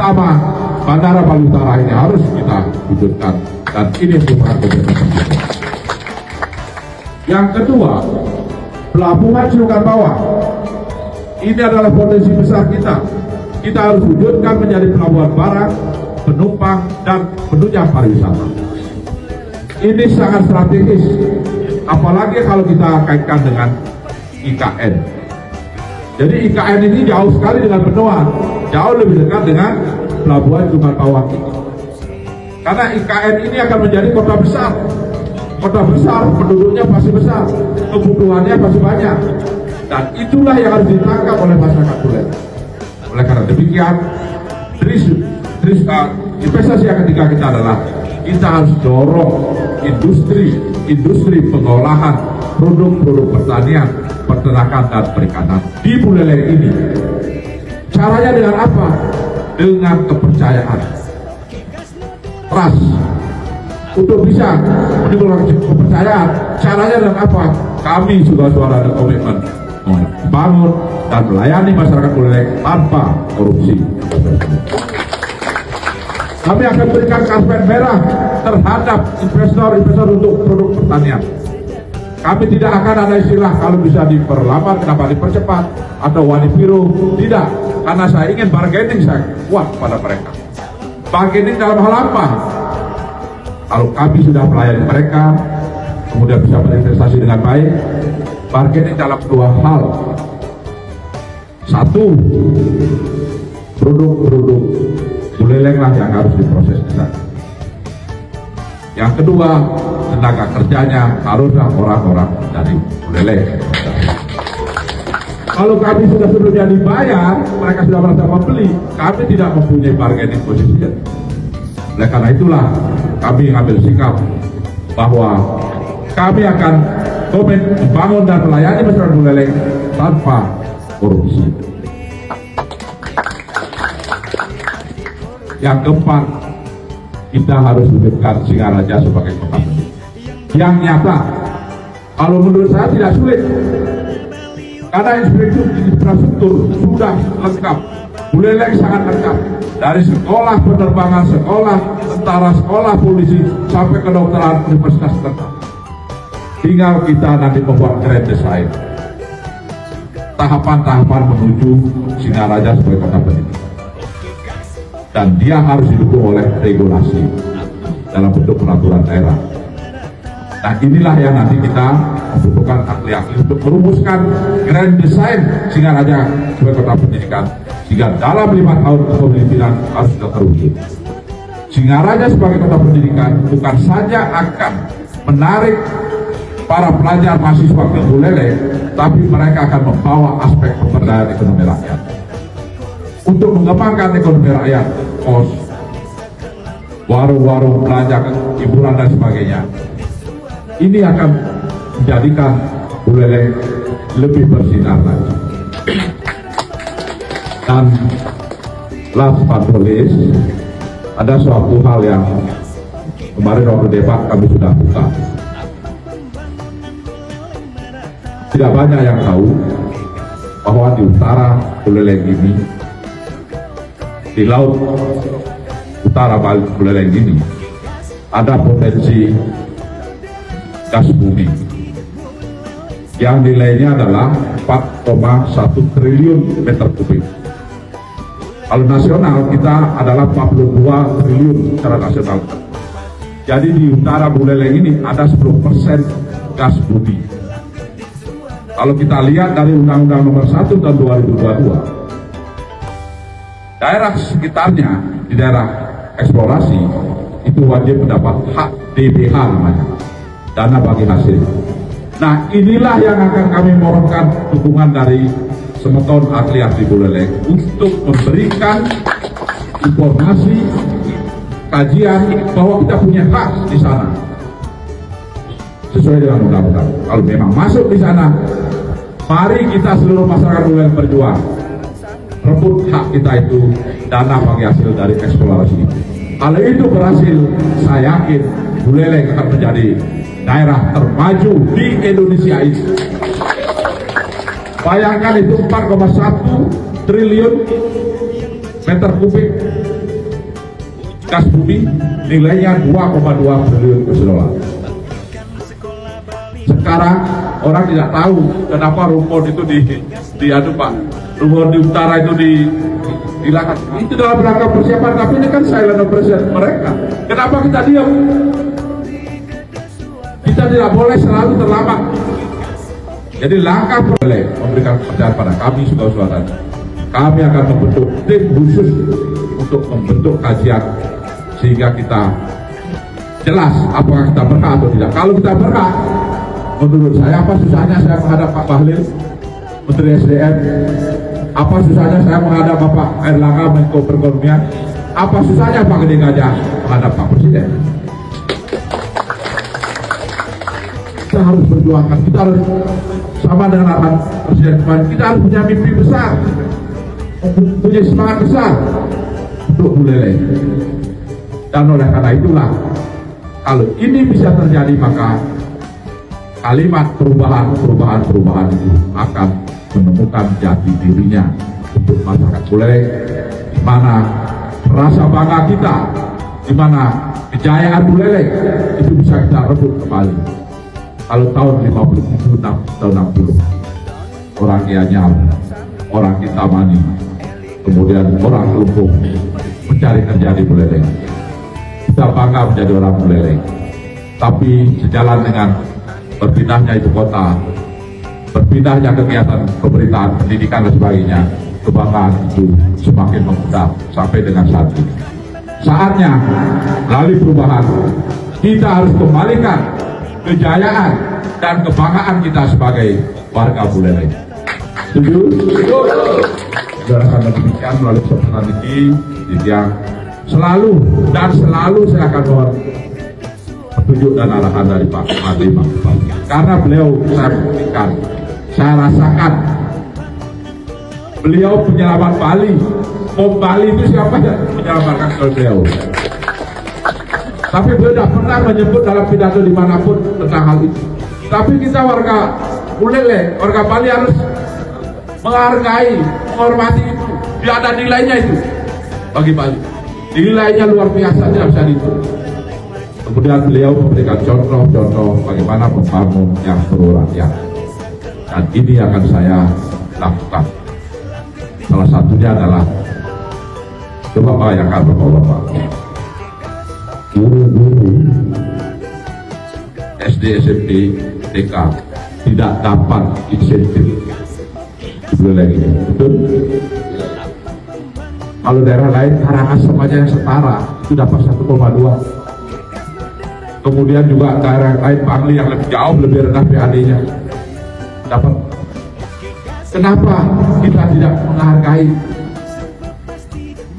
Pertama, Bandara Bali Utara ini harus kita wujudkan, dan ini merupakan komitmen kita. Yang kedua, Pelabuhan Cilegon Bawah. Ini adalah potensi besar kita. Kita harus wujudkan menjadi pelabuhan barang, penumpang, dan penunjang pariwisata. Ini sangat strategis, apalagi kalau kita kaitkan dengan IKN. Jadi IKN ini jauh sekali dengan benua, jauh lebih dekat dengan Pelabuhan Cilegon Bawah ini. Karena IKN ini akan menjadi kota besar. Kota besar, penduduknya pasti besar, kebutuhannya pasti banyak. Dan itulah yang harus ditangkap oleh masyarakat Buleleng. Oleh karena demikian, investasi yang ketiga kita adalah kita harus dorong industri pengolahan produk-produk pertanian, peternakan, dan perikanan di Buleleng ini. Caranya dengan apa? Dengan kepercayaan, trust. Untuk bisa menimbulkan kepercayaan, caranya dengan apa? Kami sudah ada komitmen membangun dan melayani masyarakat Buleleng tanpa korupsi. Kami akan berikan karpet merah terhadap investor untuk produk pertanian. Kami tidak akan ada istilah kalau bisa diperlambat, kenapa dipercepat, atau wanipiru, tidak. Karena saya ingin bargaining saya kuat pada mereka. Bargaining dalam hal apa? Kalau kami sudah melayani mereka, kemudian bisa berinvestasi dengan baik, bargaining dalam dua hal. Satu, produk-produk Buleleng lah yang harus diproses di sana. Yang kedua, tenaga kerjanya haruslah orang-orang dari Buleleng. Kalau kami sudah sebelumnya dibayar, mereka sudah merasa membeli, kami tidak mempunyai bargaining position. Oleh karena itulah kami mengambil sikap bahwa kami akan komit membangun dan melayani masyarakat Buleleng tanpa korupsi. Yang keempat, kita harus wujudkan Singaraja sebagai kota pendidikan yang nyata. Kalau menurut saya tidak sulit, karena infrastruktur sudah lengkap. Buleleng sangat lengkap, dari sekolah penerbangan, sekolah tentara, sekolah polisi, sampai kedokteran, universitas lengkap. Tinggal kita nanti membuat grand design, tahapan-tahapan menuju Singaraja sebagai kota pendidikan. Dan dia harus didukung oleh regulasi dalam bentuk peraturan daerah. Nah, inilah yang nanti kita membutuhkan ahli-ahli untuk merumuskan grand design Singaraja sebagai kota pendidikan, sehingga dalam 5 tahun kepemimpinan harus sudah terwujud. Singaraja sebagai kota pendidikan bukan saja akan menarik para pelajar mahasiswa ke Buleleng, tapi mereka akan membawa aspek pemberdayaan ekonomi rakyat. Untuk mengembangkan ekonomi rakyat, kos, warung-warung, belanja, hiburan, dan sebagainya. Ini akan menjadikan Buleleng lebih bersinar lagi. Dan last but not least, ada suatu hal yang kemarin waktu debat kami sudah buka. Tidak banyak yang tahu bahwa di utara Buleleng ini, di laut utara Buleleng ini, ada potensi gas bumi yang nilainya adalah 4,1 triliun meter kubik. Kalau nasional kita adalah 42 triliun secara nasional. Jadi di utara Buleleng ini ada 10% gas bumi. Kalau kita lihat dari Undang-Undang Nomor 1 tahun 2022, daerah sekitarnya di daerah eksplorasi itu wajib mendapat hak DBH namanya, dana bagi hasil. Nah, inilah yang akan kami mohonkan dukungan dari semeton ahli-ahli Buleleng untuk memberikan informasi, kajian bahwa kita punya hak di sana sesuai dengan undang-undang. Kalau memang masuk di sana, mari kita seluruh masyarakat Buleleng berjuang rebut hak kita itu, dana bagi hasil dari eksplorasi itu. Kalau itu berhasil, saya yakin Buleleng akan menjadi daerah termaju di Indonesia ini. Bayangkan itu 4,1 triliun meter kubik gas bumi nilainya 2,2 triliun dolar. Sekarang orang tidak tahu kenapa rumput itu diadu Pak, rumput di utara itu dilakukan. Itu dalam rangka persiapan, tapi ini kan silent operation mereka. Kenapa kita diam? Kita tidak boleh selalu terlambat. Jadi langkah boleh memberikan kepercayaan pada kami saudara-saudara. Kami akan membentuk tim khusus untuk membentuk kajian sehingga kita jelas apakah kita berhak atau tidak. Kalau kita berhak, menurut saya apa susahnya saya menghadap Pak Bahlil, Menteri SDM? Apa susahnya saya menghadap Bapak Erlangga, Menko Perekonomian? Apa susahnya Pak Gede Gajah menghadap Pak Presiden? Kita harus berjuangkan, kita harus sama dengan arahan Presiden kemarin, kita harus punya mimpi besar, punya semangat besar untuk Buleleng. Dan oleh karena itulah, kalau ini bisa terjadi, maka kalimat perubahan itu akan menemukan jati dirinya untuk masyarakat Buleleng, di mana rasa bangga kita, di mana kejayaan Buleleng itu bisa kita rebut kembali. Kalau tahun 57, tahun 60, orang Gianyar, orang Kintamani, kemudian orang Lumpung mencari kerja di Buleleng. Kita bangga menjadi orang Buleleng. Tapi sejalan dengan berpindahnya ibu kota, berpindahnya kegiatan pemerintahan, pendidikan dan sebagainya, kebanggaan itu semakin memudar sampai dengan saat ini. Saatnya melalui perubahan kita harus kembalikan kejayaan dan kebanggaan kita sebagai warga Buleleng. Setuju? Saudara demikian melalui kesempatan ini yang selalu saya akan mohon petunjuk dan arahan dari Pak Adi Makbal. Karena beliau saya buktikan, saya rasakan beliau penyelamat Bali. Bali itu siapa yang menyelamatkan beliau? Tapi beliau tidak pernah menyebut dalam pidato dimanapun tentang hal itu. Tapi kita warga Buleleng, warga Bali harus menghargai, menghormati itu. Dia ada nilainya itu bagi Bali. Nilainya luar biasa, tidak bisa dihitung. Kemudian beliau memberikan contoh-contoh bagaimana membangun yang perlu rakyat. Dan ini akan saya lakukan. Salah satunya adalah, coba bayangkan Bapak-Bapak, guru-guru SD, SMP, TK tidak dapat insentif Buleleng ini, betul? Kalau daerah lain Karangasem aja yang setara itu dapat 1,2. Kemudian juga daerah lain Bangli yang jauh lebih rendah PAD-nya dapat. Kenapa kita tidak menghargai?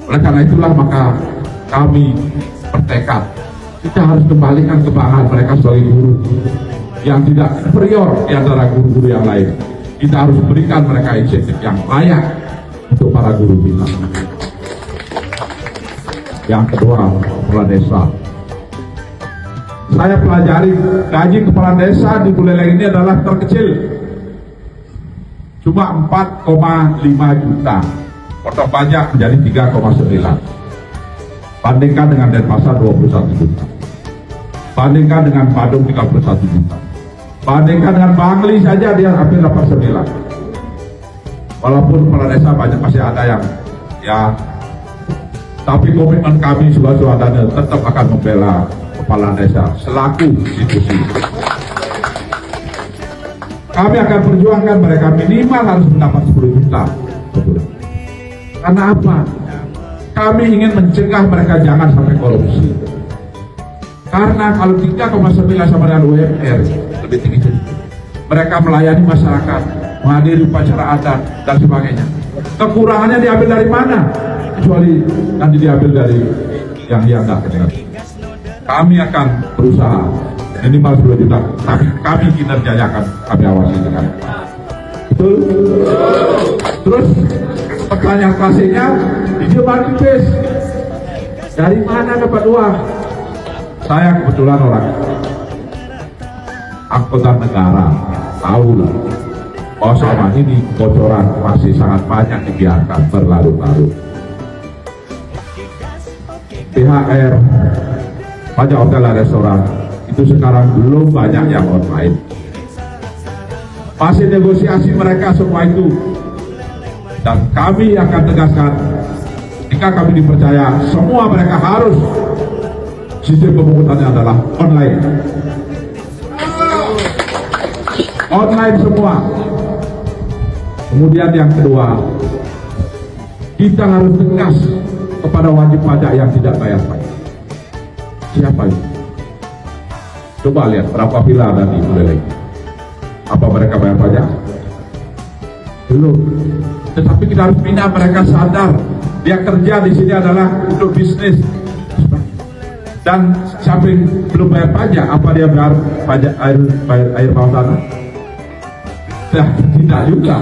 Oleh karena itulah maka kami bertekad kita harus kembalikan kebanggaan mereka sebagai guru yang tidak superior di antara guru-guru yang lain. Kita harus berikan mereka insentif yang layak untuk para guru kita. Yang kedua, kepala desa. Saya pelajari gaji kepala desa di Buleleng ini adalah terkecil, cuma 4,5 juta. Potong pajak menjadi 3,9. Bandingkan dengan Denpasar 21 juta. Bandingkan dengan Badung 31 juta. Bandingkan dengan Bangli saja dia hampir 89. Walaupun kepala desa banyak masih ada yang ya, tapi komitmen kami sebagai swadana tetap akan membela kepala desa selaku institusi. Kami akan perjuangkan mereka minimal harus mendapat 10 juta. Karena apa? Kami ingin mencegah mereka jangan sampai korupsi. Karena kalau 3,9 sama dengan UMR lebih tinggi, mereka melayani masyarakat, menghadiri upacara adat dan sebagainya. Kekurangannya diambil dari mana? Kecuali nanti diambil dari yang tidak kenal. Kami akan berusaha minimal 10 juta, tapi kami kinerjanya akan kami awasi dengan betul. Terus pertanyaan klasiknya, video marketplace dari mana dapat uang? Saya kebetulan orang angkutan negara, tahu lah bahwa selama ini kebocoran masih sangat banyak dibiarkan berlarut-larut. Pihak THR, pajak hotel dan restoran itu sekarang belum banyak yang online. Masih negosiasi mereka semua itu, dan kami akan tegaskan jika kami dipercaya semua mereka harus sistem pemungutannya adalah online. Online semua. Kemudian yang kedua, kita harus tegas kepada wajib pajak yang tidak bayar pajak. Siapa itu? Coba lihat berapa villa ada di Buleleng. Apa mereka bayar pajak? Belum. Tetapi kita harus bina mereka sadar dia kerja di sini adalah untuk bisnis. Dan siapa yang belum bayar pajak, apa dia bayar pajak air bawah tanah? Ya, tidak juga.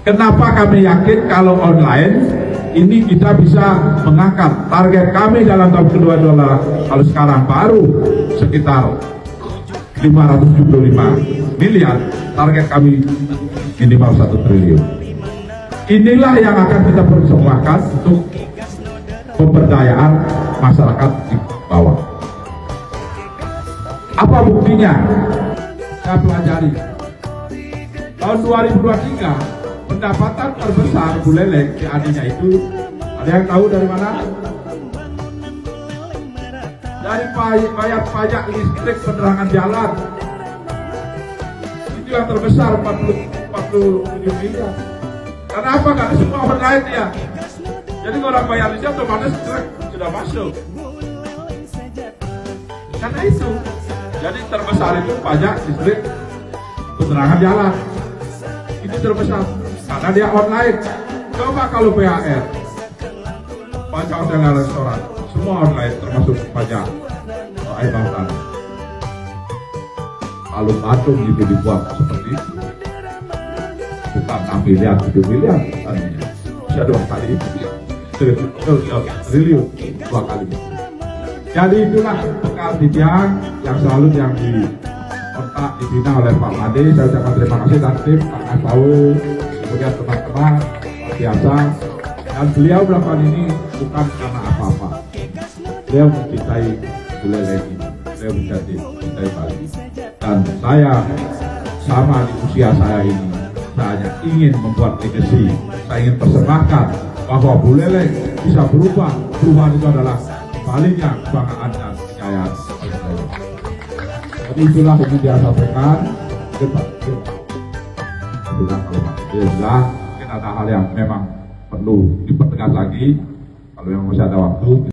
Kenapa kami yakin kalau online ini kita bisa mengangkat target kami dalam tahun kedua adalah kalau sekarang baru sekitar 575 miliar, target kami minimal 1 triliun. Inilah yang akan kita persembahkan untuk pemberdayaan masyarakat di bawah. Apa buktinya? Saya pelajari. Tahun 2023 pendapatan terbesar Buleleng adanya itu, ada yang tahu dari mana? Dari bayar pajak listrik penerangan jalan. Itu yang terbesar 47 miliar. Kenapa? Karena semua online ya. Jadi kalau orang bayar listrik otomatis sudah masuk. Karena itu. Jadi terbesar itu pajak listrik penerangan jalan. Itu terbesar karena dia online. Coba kalau PHR, pajak hotel dan restoran, semua online termasuk pajak air bawah tanah. Kalau patung itu dibuat seperti itu, bukan 6 miliar, 7 miliar, bisa 2 kali itu, triliun 2 kali. Jadi itulah bekal titian yang selalu yang dikontak dibina oleh Pak Made. Saya ucapkan terima kasih dan tim Pak Nasau, kemudian teman-teman biasa, dan beliau belakangan ini bukan karena apa-apa. Beliau mencintai Buleleng ini, beliau mencintai Bali. Dan saya sama di usia saya ini, saya hanya ingin membuat legacy. Saya ingin persembahkan bahwa Buleleng bisa berubah. Perubahan itu adalah baliknya kebanggaan dan kejayaan. Jadi itulah yang dia sampaikan. Mungkin ada hal yang memang perlu dipertegas lagi. Kalau yang masih ada waktu.